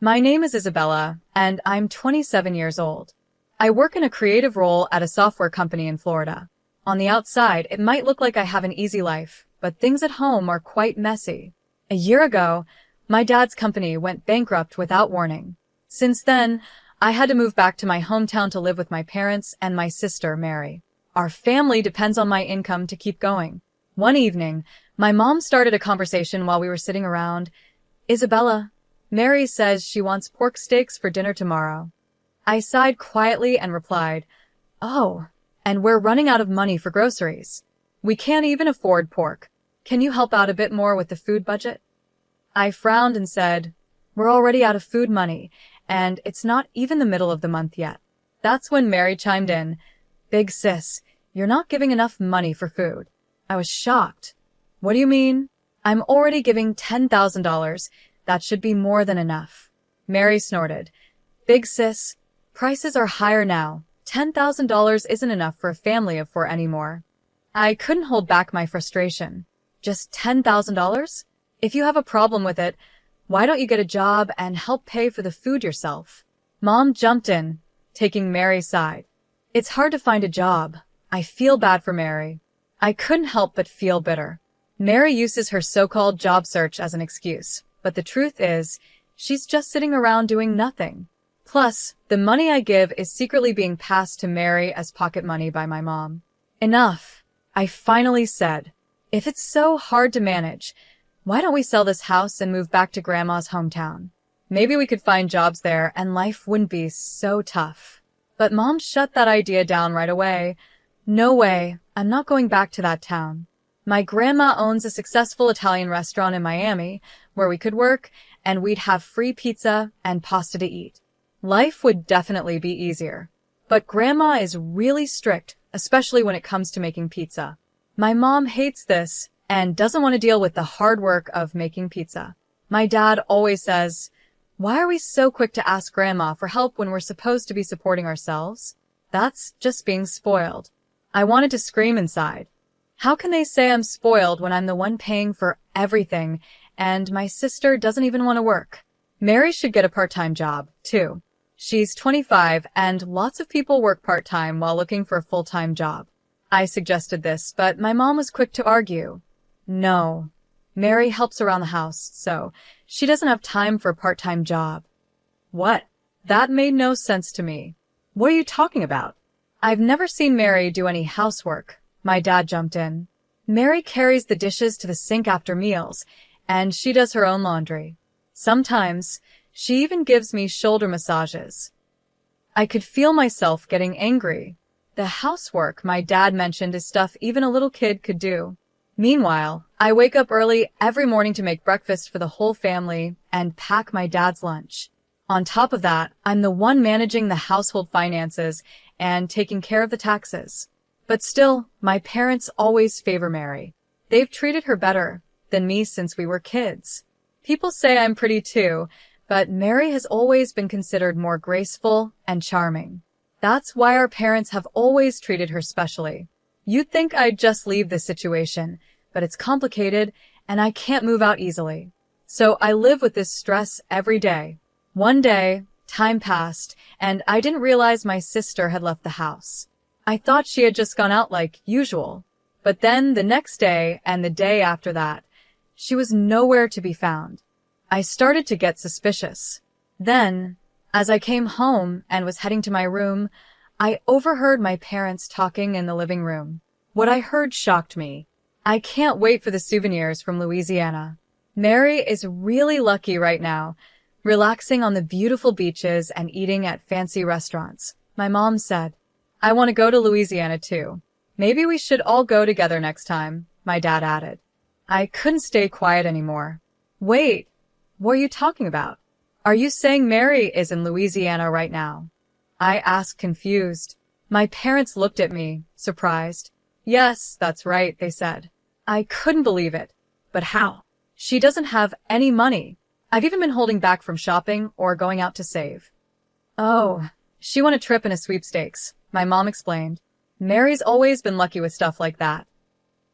My name is Isabella, and I'm 27 years old. I work in a creative role at a software company in Florida. On the outside, it might look like I have an easy life, but things at home are quite messy. A year ago, my dad's company went bankrupt without warning. Since then, I had to move back to my hometown to live with my parents and my sister, Mary. Our family depends on my income to keep going. One evening, my mom started a conversation while we were sitting around. Isabella, Mary says she wants pork steaks for dinner tomorrow. I sighed quietly and replied, "Oh, and we're running out of money for groceries. We can't even afford pork. Can you help out a bit more with the food budget?" I frowned and said, "We're already out of food money, and it's not even the middle of the month yet." That's when Mary chimed in, "Big sis, you're not giving enough money for food." I was shocked. "What do you mean? I'm already giving $10,000. That should be more than enough." Mary snorted. "Big sis, prices are higher now. $10,000 isn't enough for a family of four anymore." I couldn't hold back my frustration. "Just $10,000? If you have a problem with it, why don't you get a job and help pay for the food yourself?" Mom jumped in, taking Mary's side. "It's hard to find a job. I feel bad for Mary." I couldn't help but feel bitter. Mary uses her so-called job search as an excuse, but the truth is, she's just sitting around doing nothing. Plus, the money I give is secretly being passed to Mary as pocket money by my mom. "Enough," I finally said. "If it's so hard to manage, why don't we sell this house and move back to Grandma's hometown? Maybe we could find jobs there and life wouldn't be so tough." But Mom shut that idea down right away. "No way, I'm not going back to that town. My grandma owns a successful Italian restaurant in Miami where we could work and we'd have free pizza and pasta to eat. Life would definitely be easier. But Grandma is really strict, especially when it comes to making pizza. My mom hates this and doesn't want to deal with the hard work of making pizza. My dad always says, 'Why are we so quick to ask Grandma for help when we're supposed to be supporting ourselves?' That's just being spoiled." I wanted to scream inside. How can they say I'm spoiled when I'm the one paying for everything and my sister doesn't even want to work? Mary should get a part-time job, too. She's 25 and lots of people work part-time while looking for a full-time job. I suggested this, but my mom was quick to argue. "No, Mary helps around the house, so she doesn't have time for a part-time job." What? That made no sense to me. "What are you talking about?" "I've never seen Mary do any housework," my dad jumped in. "Mary carries the dishes to the sink after meals, and she does her own laundry. Sometimes, she even gives me shoulder massages." I could feel myself getting angry. The housework my dad mentioned is stuff even a little kid could do. Meanwhile, I wake up early every morning to make breakfast for the whole family and pack my dad's lunch. On top of that, I'm the one managing the household finances and taking care of the taxes. But still, my parents always favor Mary. They've treated her better than me since we were kids. People say I'm pretty too, but Mary has always been considered more graceful and charming. That's why our parents have always treated her specially. You'd think I'd just leave this situation, but it's complicated and I can't move out easily. So I live with this stress every day. One day, time passed, and I didn't realize my sister had left the house. I thought she had just gone out like usual. But then the next day and the day after that, she was nowhere to be found. I started to get suspicious. Then, as I came home and was heading to my room, I overheard my parents talking in the living room. What I heard shocked me. I can't wait for the souvenirs from Louisiana. Mary is really lucky right now, relaxing on the beautiful beaches and eating at fancy restaurants. My mom said, "I want to go to Louisiana too. Maybe we should all go together next time," my dad added. I couldn't stay quiet anymore. "Wait, what are you talking about? Are you saying Mary is in Louisiana right now?" I asked, confused. My parents looked at me, surprised. "Yes, that's right," they said. I couldn't believe it. "But how? She doesn't have any money. I've even been holding back from shopping or going out to save." "Oh, she won a trip in a sweepstakes," my mom explained. "Mary's always been lucky with stuff like that."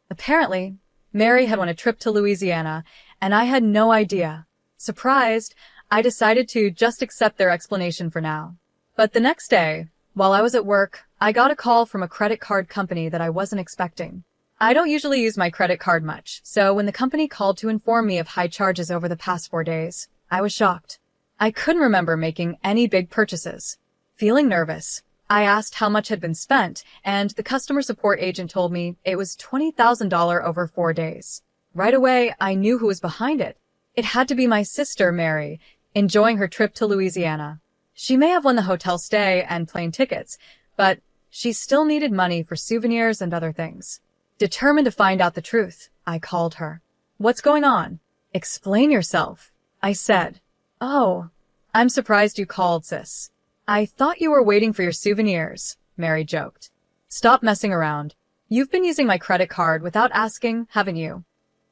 Apparently, Mary had won a trip to Louisiana, and I had no idea. Surprised, I decided to just accept their explanation for now. But the next day, while I was at work, I got a call from a credit card company that I wasn't expecting. I don't usually use my credit card much, so when the company called to inform me of high charges over the past 4 days, I was shocked. I couldn't remember making any big purchases. Feeling nervous, I asked how much had been spent, and the customer support agent told me it was $20,000 over 4 days. Right away, I knew who was behind it. It had to be my sister, Mary, enjoying her trip to Louisiana. She may have won the hotel stay and plane tickets, but she still needed money for souvenirs and other things. Determined to find out the truth, I called her. "What's going on? Explain yourself," I said. "Oh, I'm surprised you called, sis. I thought you were waiting for your souvenirs," Mary joked. "Stop messing around. You've been using my credit card without asking, haven't you?"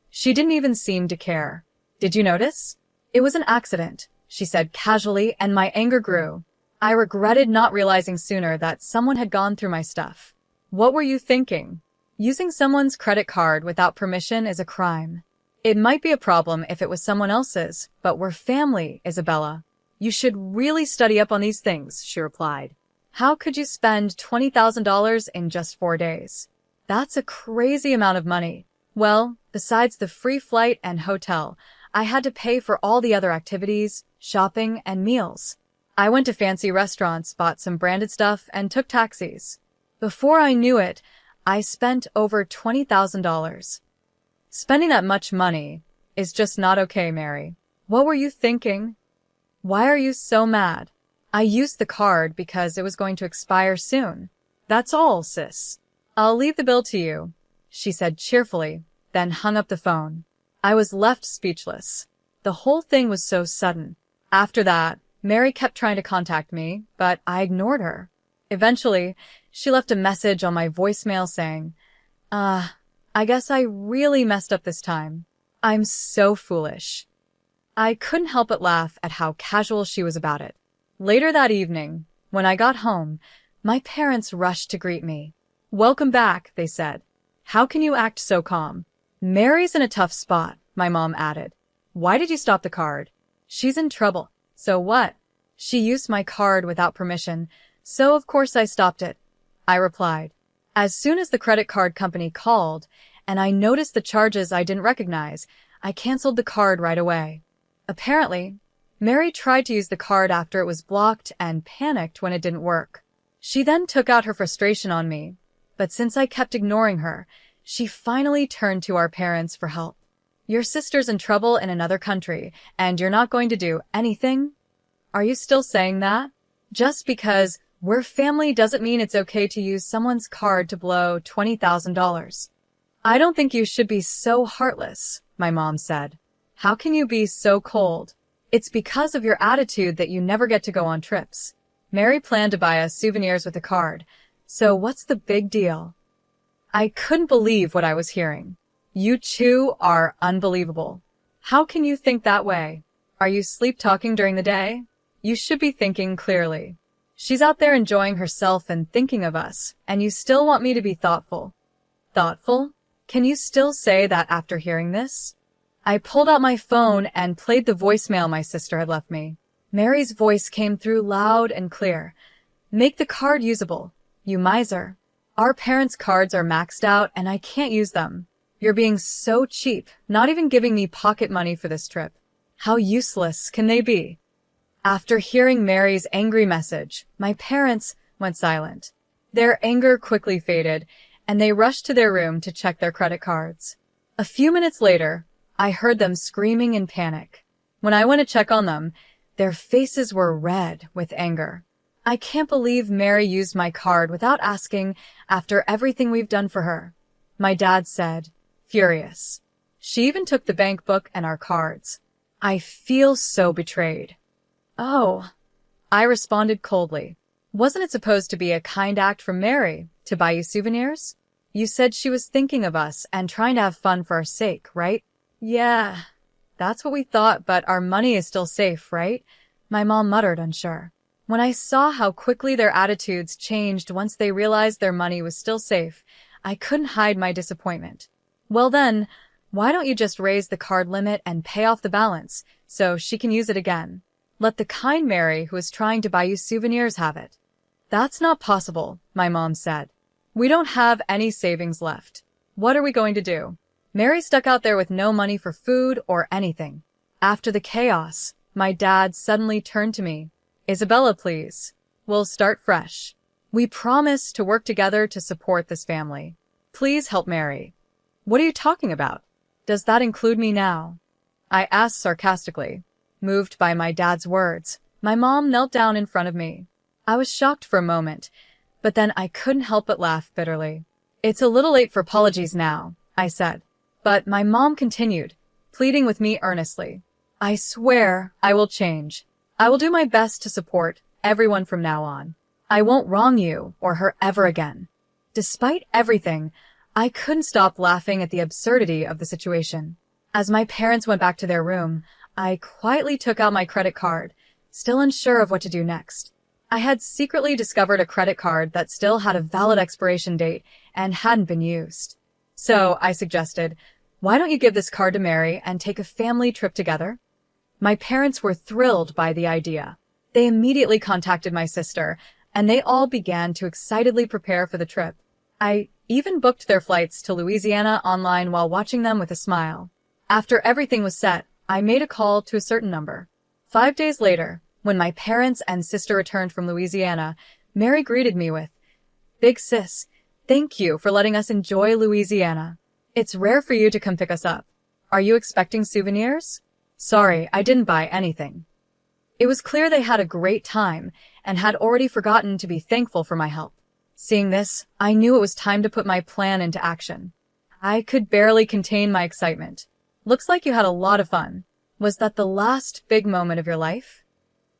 She didn't even seem to care. "Did you notice? It was an accident," she said casually, and my anger grew. I regretted not realizing sooner that someone had gone through my stuff. What were you thinking? Using someone's credit card without permission is a crime. It might be a problem if it was someone else's, but we're family, Isabella. You should really study up on these things, she replied. How could you spend $20,000 in just 4 days? That's a crazy amount of money. Well, besides the free flight and hotel, I had to pay for all the other activities, shopping, and meals. I went to fancy restaurants, bought some branded stuff, and took taxis. Before I knew it, I spent over $20,000. Spending that much money is just not okay, Mary. What were you thinking? Why are you so mad? I used the card because it was going to expire soon. That's all, sis. I'll leave the bill to you, she said cheerfully, then hung up the phone. I was left speechless. The whole thing was so sudden. After that, Mary kept trying to contact me, but I ignored her. Eventually, she left a message on my voicemail saying, I guess I really messed up this time. I'm so foolish. I couldn't help but laugh at how casual she was about it. Later that evening, when I got home, my parents rushed to greet me. Welcome back, they said. How can you act so calm? Mary's in a tough spot, my mom added. Why did you stop the card? She's in trouble. So what? She used my card without permission, so of course I stopped it, I replied. As soon as the credit card company called, and I noticed the charges I didn't recognize, I canceled the card right away. Apparently, Mary tried to use the card after it was blocked and panicked when it didn't work. She then took out her frustration on me, but since I kept ignoring her, she finally turned to our parents for help. Your sister's in trouble in another country, and you're not going to do anything? Are you still saying that? Just because we're family doesn't mean it's okay to use someone's card to blow $20,000. I don't think you should be so heartless, my mom said. How can you be so cold? It's because of your attitude that you never get to go on trips. Mary planned to buy us souvenirs with the card, so what's the big deal? I couldn't believe what I was hearing. You two are unbelievable. How can you think that way? Are you sleep-talking during the day? You should be thinking clearly. She's out there enjoying herself and thinking of us, and you still want me to be thoughtful. Thoughtful? Can you still say that after hearing this? I pulled out my phone and played the voicemail my sister had left me. Mary's voice came through loud and clear. Make the card usable, you miser. Our parents' cards are maxed out and I can't use them. You're being so cheap, not even giving me pocket money for this trip. How useless can they be? After hearing Mary's angry message, my parents went silent. Their anger quickly faded, and they rushed to their room to check their credit cards. A few minutes later, I heard them screaming in panic. When I went to check on them, their faces were red with anger. I can't believe Mary used my card without asking after everything we've done for her, my dad said, furious. She even took the bank book and our cards. I feel so betrayed. Oh, I responded coldly. Wasn't it supposed to be a kind act from Mary to buy you souvenirs? You said she was thinking of us and trying to have fun for our sake, right? Yeah, that's what we thought, but our money is still safe, right? My mom muttered, unsure. When I saw how quickly their attitudes changed once they realized their money was still safe, I couldn't hide my disappointment. Well then, why don't you just raise the card limit and pay off the balance, so she can use it again. Let the kind Mary who is trying to buy you souvenirs have it. That's not possible, my mom said. We don't have any savings left. What are we going to do? Mary stuck out there with no money for food or anything. After the chaos, my dad suddenly turned to me. Isabella, please. We'll start fresh. We promise to work together to support this family. Please help Mary. What are you talking about? Does that include me now? I asked sarcastically. Moved by my dad's words, my mom knelt down in front of me. I was shocked for a moment, but then I couldn't help but laugh bitterly. It's a little late for apologies now, I said. But my mom continued, pleading with me earnestly. I swear I will change. I will do my best to support everyone from now on. I won't wrong you or her ever again. Despite everything, I couldn't stop laughing at the absurdity of the situation. As my parents went back to their room, I quietly took out my credit card, still unsure of what to do next. I had secretly discovered a credit card that still had a valid expiration date and hadn't been used. So, I suggested, why don't you give this card to Mary and take a family trip together? My parents were thrilled by the idea. They immediately contacted my sister, and they all began to excitedly prepare for the trip. I even booked their flights to Louisiana online while watching them with a smile. After everything was set, I made a call to a certain number. 5 days later, when my parents and sister returned from Louisiana, Mary greeted me with, Big sis, thank you for letting us enjoy Louisiana. It's rare for you to come pick us up. Are you expecting souvenirs? Sorry, I didn't buy anything. It was clear they had a great time and had already forgotten to be thankful for my help. Seeing this, I knew it was time to put my plan into action. I could barely contain my excitement. Looks like you had a lot of fun. Was that the last big moment of your life?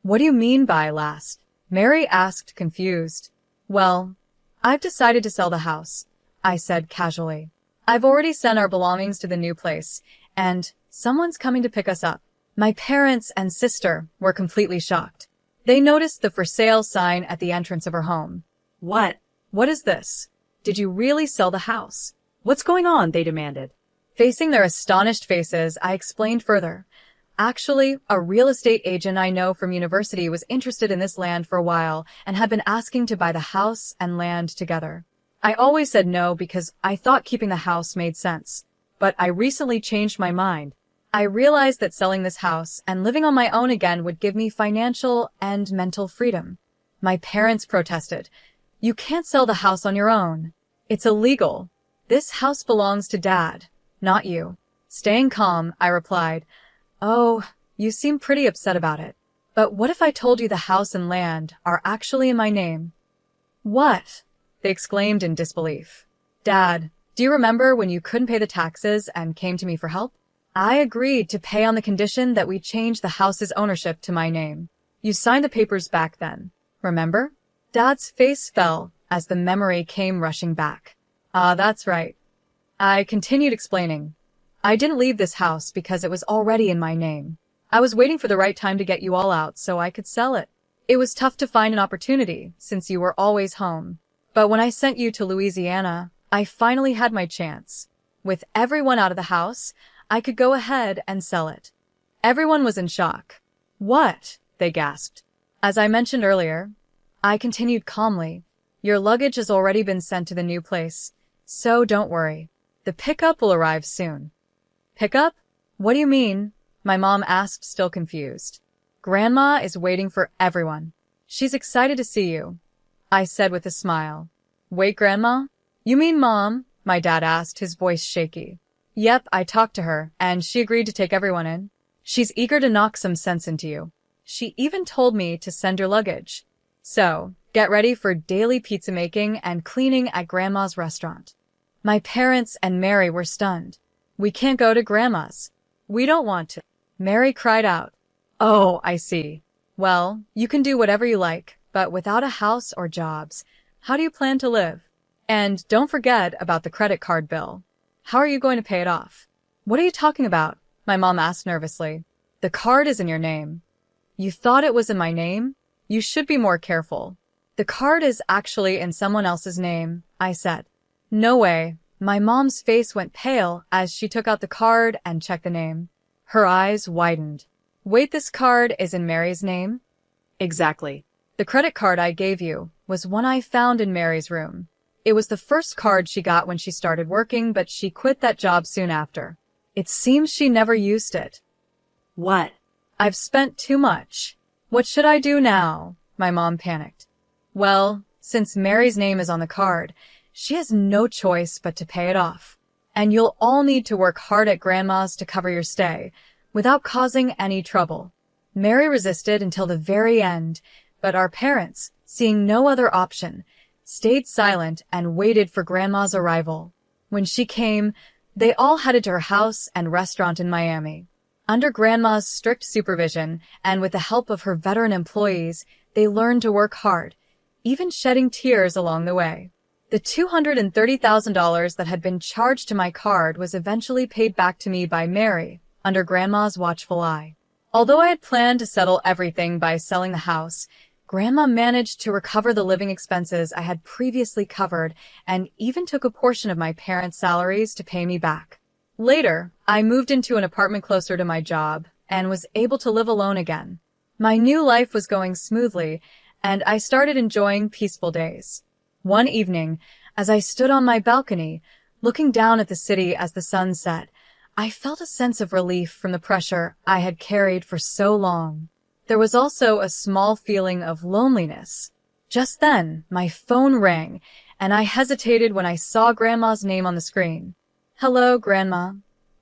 What do you mean by last? Mary asked, confused. Well, I've decided to sell the house, I said casually. I've already sent our belongings to the new place, and someone's coming to pick us up. My parents and sister were completely shocked. They noticed the for sale sign at the entrance of her home. What is this? Did you really sell the house? What's going on? They demanded. Facing their astonished faces, I explained further. Actually, a real estate agent I know from university was interested in this land for a while and had been asking to buy the house and land together. I always said no because I thought keeping the house made sense. But I recently changed my mind. I realized that selling this house and living on my own again would give me financial and mental freedom. My parents protested. You can't sell the house on your own. It's illegal. This house belongs to Dad, not you. Staying calm, I replied, Oh, you seem pretty upset about it. But what if I told you the house and land are actually in my name? What? They exclaimed in disbelief. Dad, do you remember when you couldn't pay the taxes and came to me for help? I agreed to pay on the condition that we change the house's ownership to my name. You signed the papers back then, remember? Dad's face fell as the memory came rushing back. Ah, that's right. I continued explaining. I didn't leave this house because it was already in my name. I was waiting for the right time to get you all out so I could sell it. It was tough to find an opportunity since you were always home. But when I sent you to Louisiana, I finally had my chance. With everyone out of the house, I could go ahead and sell it. Everyone was in shock. What? They gasped. As I mentioned earlier, I continued calmly. Your luggage has already been sent to the new place, so don't worry. The pickup will arrive soon. Pickup? What do you mean? My mom asked, still confused. Grandma is waiting for everyone. She's excited to see you, I said with a smile. Wait, Grandma? You mean Mom? My dad asked, his voice shaky. Yep, I talked to her, and she agreed to take everyone in. She's eager to knock some sense into you. She even told me to send your luggage. So, get ready for daily pizza making and cleaning at Grandma's restaurant. My parents and Mary were stunned. We can't go to Grandma's. We don't want to. Mary cried out. Oh, I see. Well, you can do whatever you like, but without a house or jobs, how do you plan to live? And don't forget about the credit card bill. How are you going to pay it off? What are you talking about? My mom asked nervously. The card is in your name. You thought it was in my name? You should be more careful. The card is actually in someone else's name, I said. No way. My mom's face went pale as she took out the card and checked the name. Her eyes widened. Wait, this card is in Mary's name? Exactly. The credit card I gave you was one I found in Mary's room. It was the first card she got when she started working, but she quit that job soon after. It seems she never used it. What? I've spent too much. What should I do now? My mom panicked. Well, since Mary's name is on the card, she has no choice but to pay it off. And you'll all need to work hard at Grandma's to cover your stay, without causing any trouble. Mary resisted until the very end, but our parents, seeing no other option, stayed silent and waited for Grandma's arrival. When she came, they all headed to her house and restaurant in Miami. Under Grandma's strict supervision, and with the help of her veteran employees, they learned to work hard, even shedding tears along the way. The $230,000 that had been charged to my card was eventually paid back to me by Mary, under Grandma's watchful eye. Although I had planned to settle everything by selling the house, Grandma managed to recover the living expenses I had previously covered and even took a portion of my parents' salaries to pay me back. Later, I moved into an apartment closer to my job and was able to live alone again. My new life was going smoothly, and I started enjoying peaceful days. One evening, as I stood on my balcony, looking down at the city as the sun set, I felt a sense of relief from the pressure I had carried for so long. There was also a small feeling of loneliness. Just then, my phone rang, and I hesitated when I saw Grandma's name on the screen. "Hello, Grandma,"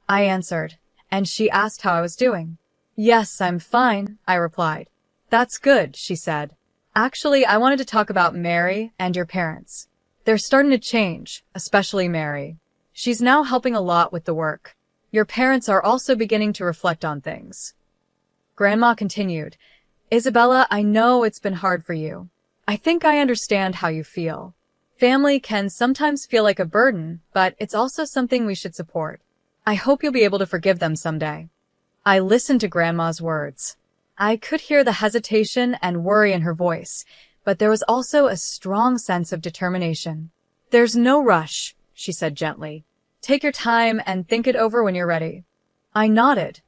I answered, and she asked how I was doing. "Yes, I'm fine," I replied. "That's good," she said. "Actually, I wanted to talk about Mary and your parents. They're starting to change, especially Mary. She's now helping a lot with the work. Your parents are also beginning to reflect on things." Grandma continued, "Isabella, I know it's been hard for you. I think I understand how you feel. Family can sometimes feel like a burden, but it's also something we should support. I hope you'll be able to forgive them someday." I listened to Grandma's words. I could hear the hesitation and worry in her voice, but there was also a strong sense of determination. "There's no rush," she said gently. "Take your time and think it over when you're ready." I nodded,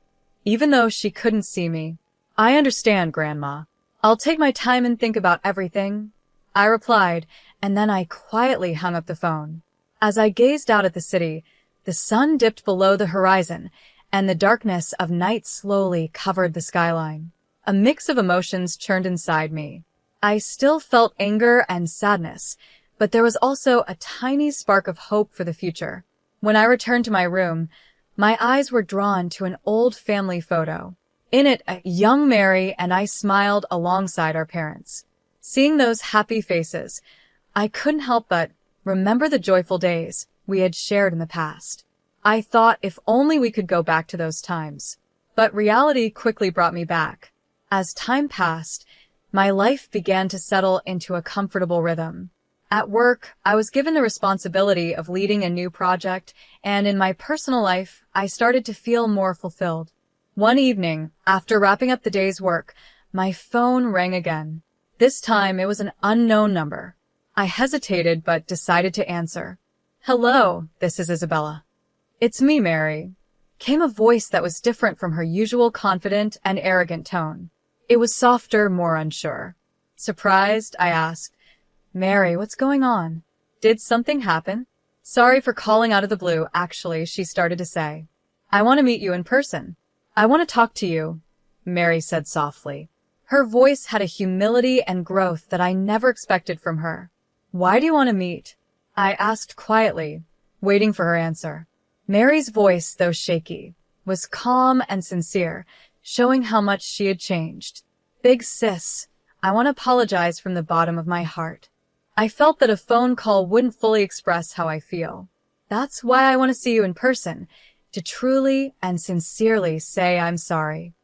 even though she couldn't see me. "I understand, Grandma. I'll take my time and think about everything," I replied, and then I quietly hung up the phone. As I gazed out at the city, the sun dipped below the horizon, and the darkness of night slowly covered the skyline. A mix of emotions churned inside me. I still felt anger and sadness, but there was also a tiny spark of hope for the future. When I returned to my room, my eyes were drawn to an old family photo. In it, a young Mary and I smiled alongside our parents. Seeing those happy faces, I couldn't help but remember the joyful days we had shared in the past. I thought if only we could go back to those times. But reality quickly brought me back. As time passed, my life began to settle into a comfortable rhythm. At work, I was given the responsibility of leading a new project, and in my personal life, I started to feel more fulfilled. One evening, after wrapping up the day's work, my phone rang again. This time, it was an unknown number. I hesitated, but decided to answer. "Hello, this is Isabella." "It's me, Mary," came a voice that was different from her usual confident and arrogant tone. It was softer, more unsure. Surprised, I asked, "Mary, what's going on? Did something happen?" "Sorry for calling out of the blue, actually," she started to say. "I want to meet you in person. I want to talk to you," Mary said softly. Her voice had a humility and growth that I never expected from her. "Why do you want to meet?" I asked quietly, waiting for her answer. Mary's voice, though shaky, was calm and sincere, showing how much she had changed. "Big sis, I want to apologize from the bottom of my heart. I felt that a phone call wouldn't fully express how I feel. That's why I want to see you in person, to truly and sincerely say I'm sorry."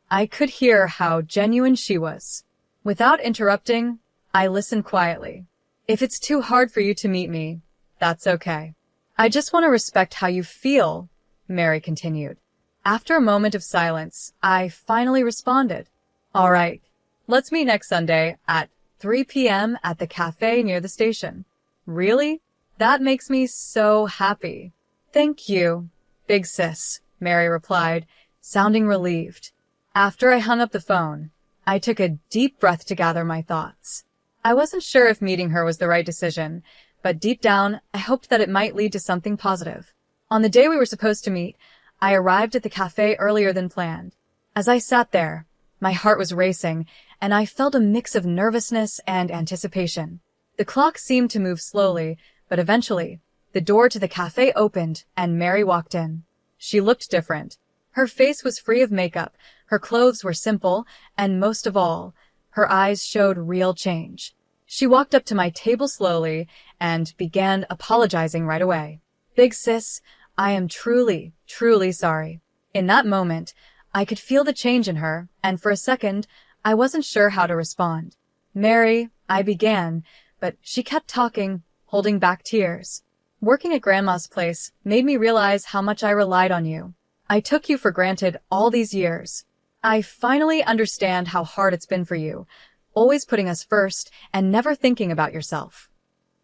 I could hear how genuine she was. Without interrupting, I listened quietly. "If it's too hard for you to meet me, that's okay. I just want to respect how you feel," Mary continued. After a moment of silence, I finally responded. "All right, let's meet next Sunday at 3 p.m. at the cafe near the station." "Really? That makes me so happy." "Thank you, big sis," Mary replied, sounding relieved. After I hung up the phone, I took a deep breath to gather my thoughts. I wasn't sure if meeting her was the right decision, but deep down, I hoped that it might lead to something positive. On the day we were supposed to meet, I arrived at the cafe earlier than planned. As I sat there, my heart was racing, and I felt a mix of nervousness and anticipation. The clock seemed to move slowly, but eventually, the door to the cafe opened and Mary walked in. She looked different. Her face was free of makeup, her clothes were simple, and most of all, her eyes showed real change. She walked up to my table slowly and began apologizing right away. "Big sis, I am truly, truly sorry." In that moment, I could feel the change in her, and for a second, I wasn't sure how to respond. "Mary," I began, but she kept talking, holding back tears. "Working at Grandma's place made me realize how much I relied on you. I took you for granted all these years. I finally understand how hard it's been for you, always putting us first and never thinking about yourself."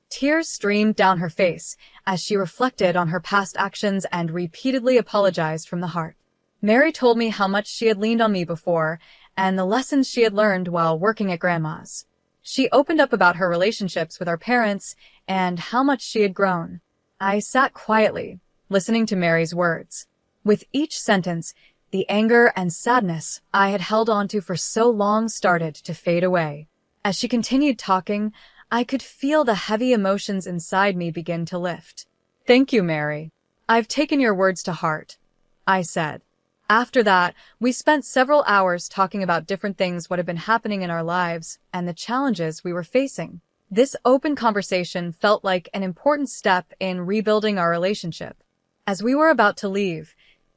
Tears streamed down her face as she reflected on her past actions and repeatedly apologized from the heart. Mary told me how much she had leaned on me before and the lessons she had learned while working at Grandma's. She opened up about her relationships with our parents and how much she had grown. I sat quietly, listening to Mary's words. With each sentence, the anger and sadness I had held onto for so long started to fade away. As she continued talking, I could feel the heavy emotions inside me begin to lift. "Thank you, Mary. I've taken your words to heart," I said. After that, we spent several hours talking about different things what had been happening in our lives and the challenges we were facing. This open conversation felt like an important step in rebuilding our relationship. As we were about to leave,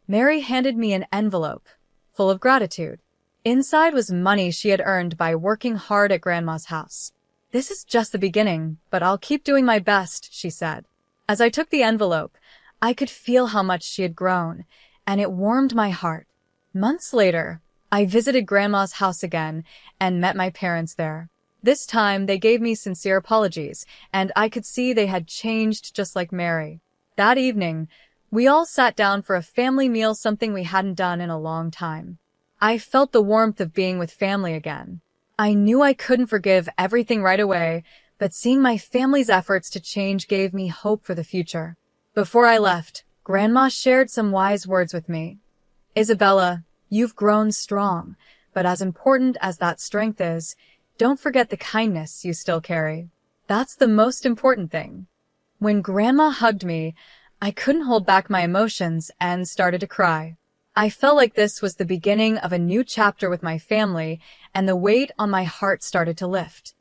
Mary handed me an envelope full of gratitude. Inside was money she had earned by working hard at Grandma's house. "This is just the beginning, but I'll keep doing my best," she said. As I took the envelope, I could feel how much she had grown, and it warmed my heart. Months later, I visited Grandma's house again and met my parents there. This time, they gave me sincere apologies, and I could see they had changed just like Mary. That evening, we all sat down for a family meal, something we hadn't done in a long time. I felt the warmth of being with family again. I knew I couldn't forgive everything right away, but seeing my family's efforts to change gave me hope for the future. Before I left, Grandma shared some wise words with me. "Isabella, you've grown strong, but as important as that strength is, don't forget the kindness you still carry. That's the most important thing." When Grandma hugged me, I couldn't hold back my emotions and started to cry. I felt like this was the beginning of a new chapter with my family, and the weight on my heart started to lift.